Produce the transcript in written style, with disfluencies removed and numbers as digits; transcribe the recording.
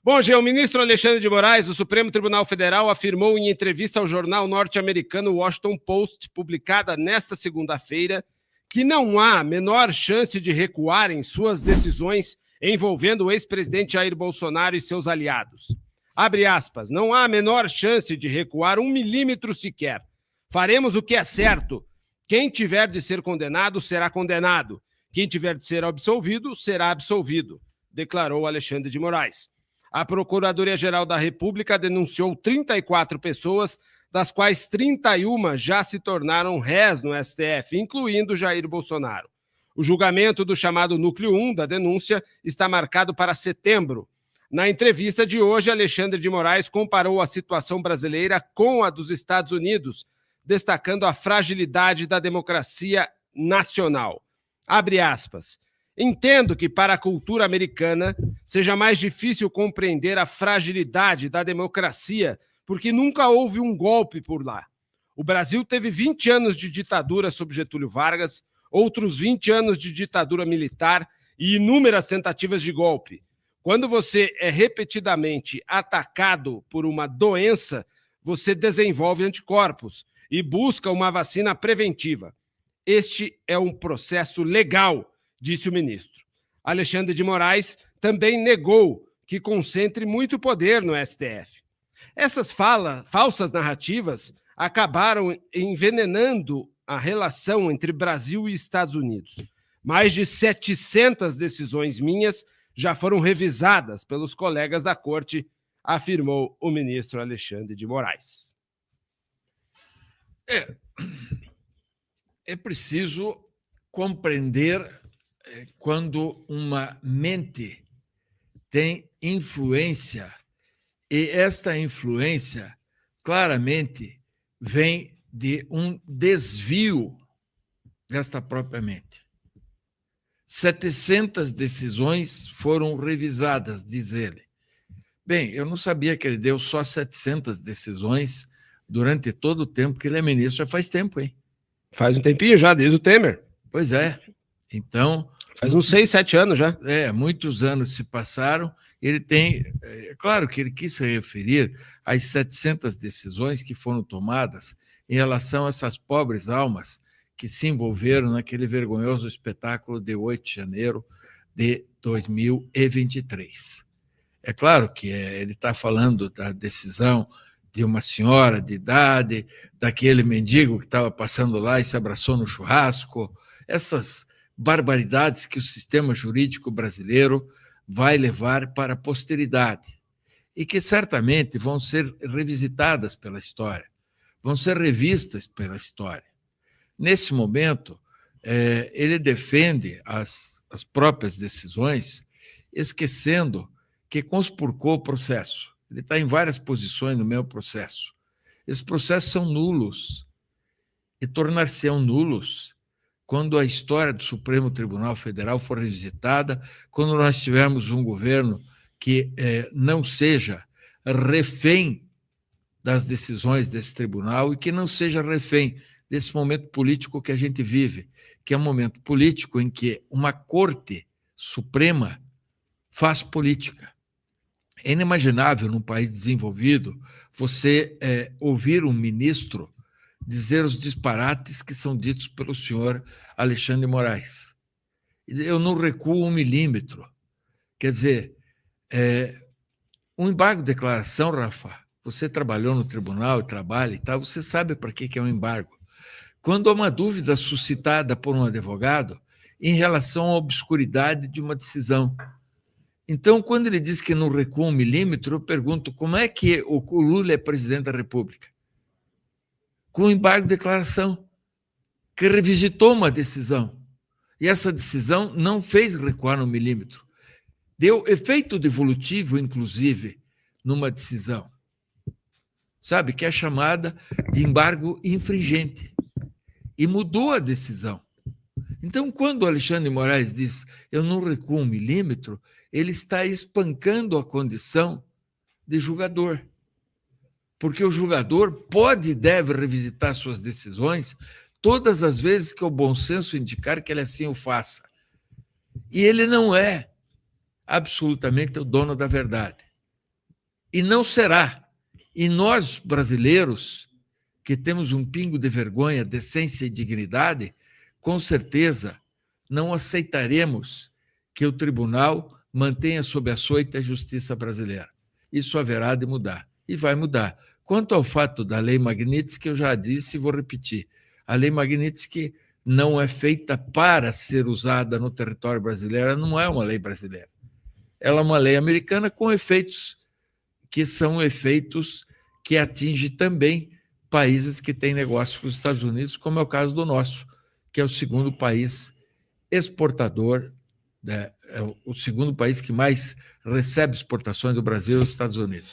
Bom, Gê, o ministro Alexandre de Moraes, do Supremo Tribunal Federal, afirmou em entrevista ao jornal norte-americano Washington Post, publicada nesta segunda-feira, que não há a menor chance de recuar em suas decisões envolvendo o ex-presidente Jair Bolsonaro e seus aliados. Abre aspas, não há a menor chance de recuar 1 milímetro sequer. Faremos o que é certo. Quem tiver de ser condenado, será condenado. Quem tiver de ser absolvido, será absolvido, declarou Alexandre de Moraes. A Procuradoria-Geral da República denunciou 34 pessoas, das quais 31 já se tornaram réis no STF, incluindo Jair Bolsonaro. O julgamento do chamado Núcleo 1 da denúncia está marcado para setembro. Na entrevista de hoje, Alexandre de Moraes comparou a situação brasileira com a dos Estados Unidos, destacando a fragilidade da democracia nacional. Abre aspas. Entendo que para a cultura americana seja mais difícil compreender a fragilidade da democracia, porque nunca houve um golpe por lá. O Brasil teve 20 anos de ditadura sob Getúlio Vargas, outros 20 anos de ditadura militar e inúmeras tentativas de golpe. Quando você é repetidamente atacado por uma doença, você desenvolve anticorpos e busca uma vacina preventiva. Este é um processo legal, disse o ministro. Alexandre de Moraes também negou que concentre muito poder no STF. Essas falsas narrativas acabaram envenenando a relação entre Brasil e Estados Unidos. Mais de 700 decisões minhas já foram revisadas pelos colegas da corte, afirmou o ministro Alexandre de Moraes. É preciso compreender quando uma mente tem influência, e esta influência claramente vem de um desvio desta própria mente. 700 decisões foram revisadas, diz ele. Bem, eu não sabia que ele deu só 700 decisões durante todo o tempo que ele é ministro. Já faz tempo, hein? Faz um tempinho já, desde o Temer. Pois é. Então... Faz uns 6, 7 anos já. Muitos anos se passaram. Ele tem... claro que ele quis se referir às 700 decisões que foram tomadas em relação a essas pobres almas que se envolveram naquele vergonhoso espetáculo de 8 de janeiro de 2023. É claro que ele está falando da decisão de uma senhora de idade, daquele mendigo que estava passando lá e se abraçou no churrasco, essas barbaridades que o sistema jurídico brasileiro vai levar para a posteridade e que certamente vão ser revisitadas pela história, vão ser revistas pela história. Nesse momento, ele defende as próprias decisões, esquecendo que conspurcou o processo. Ele está em várias posições no mesmo processo. Esses processos são nulos e tornar-se-ão nulos quando a história do Supremo Tribunal Federal for revisitada, quando nós tivermos um governo que não seja refém das decisões desse tribunal e que não seja refém desse momento político que a gente vive, que é um momento político em que uma Corte Suprema faz política. É inimaginável, num país desenvolvido, você ouvir um ministro dizer os disparates que são ditos pelo senhor Alexandre de Moraes. Eu não recuo 1 milímetro. Quer dizer, um embargo de declaração, Rafa, você trabalhou no tribunal e trabalha e tal, você sabe para que é um embargo. Quando há uma dúvida suscitada por um advogado em relação à obscuridade de uma decisão. Então, quando ele diz que não recua 1 milímetro, eu pergunto como é que o Lula é presidente da República? Com embargo de declaração, que revisitou uma decisão. E essa decisão não fez recuar 1 milímetro. Deu efeito devolutivo, inclusive, numa decisão. Sabe, que é chamada de embargo infringente. E mudou a decisão. Então, quando o Alexandre de Moraes diz eu não recuo 1 milímetro, ele está espancando a condição de julgador. Porque o julgador pode e deve revisitar suas decisões todas as vezes que o bom senso indicar que ele assim o faça. E ele não é absolutamente o dono da verdade. E não será. E nós, brasileiros, que temos um pingo de vergonha, decência e dignidade, com certeza não aceitaremos que o tribunal mantenha sob açoite a justiça brasileira. Isso haverá de mudar. E vai mudar. Quanto ao fato da lei Magnitsky, eu já disse e vou repetir. A lei Magnitsky não é feita para ser usada no território brasileiro, ela não é uma lei brasileira. Ela é uma lei americana com efeitos que são efeitos que atingem também países que têm negócios com os Estados Unidos, como é o caso do nosso, que é o segundo país exportador, o segundo país que mais recebe exportações do Brasil e dos Estados Unidos.